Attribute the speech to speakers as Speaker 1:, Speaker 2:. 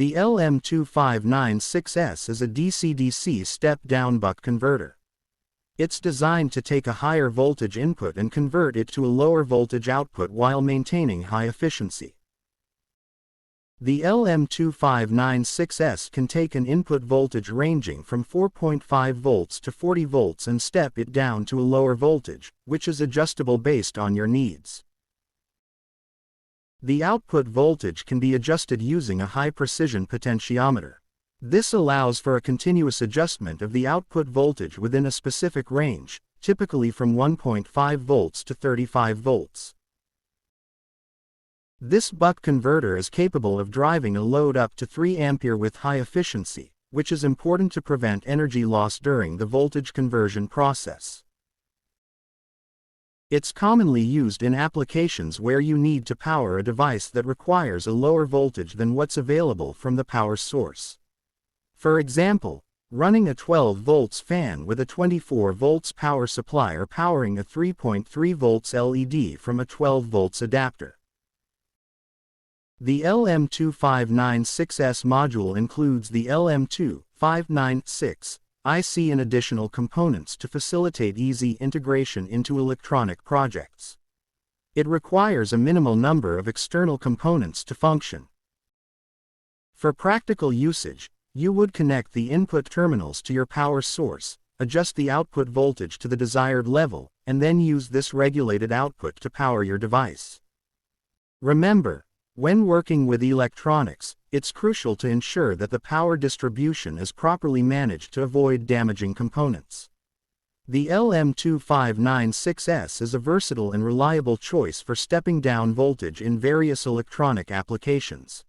Speaker 1: The LM2596S is a DC-DC step-down buck converter. It's designed to take a higher voltage input and convert it to a lower voltage output while maintaining high efficiency. The LM2596S can take an input voltage ranging from 4.5 volts to 40 volts and step it down to a lower voltage, which is adjustable based on your needs. The output voltage can be adjusted using a high-precision potentiometer. This allows for a continuous adjustment of the output voltage within a specific range, typically from 1.5 volts to 35 volts. This buck converter is capable of driving a load up to 3 ampere with high efficiency, which is important to prevent energy loss during the voltage conversion process. It's commonly used in applications where you need to power a device that requires a lower voltage than what's available from the power source. For example, running a 12 volts fan with a 24 volts power supply or powering a 3.3 volts LED from a 12 volts adapter. The LM2596S module includes the LM2596 IC and additional components to facilitate easy integration into electronic projects. It requires a minimal number of external components to function. For practical usage, you would connect the input terminals to your power source, adjust the output voltage to the desired level, and then use this regulated output to power your device. Remember, when working with electronics, it's crucial to ensure that the power distribution is properly managed to avoid damaging components. The LM2596S is a versatile and reliable choice for stepping down voltage in various electronic applications.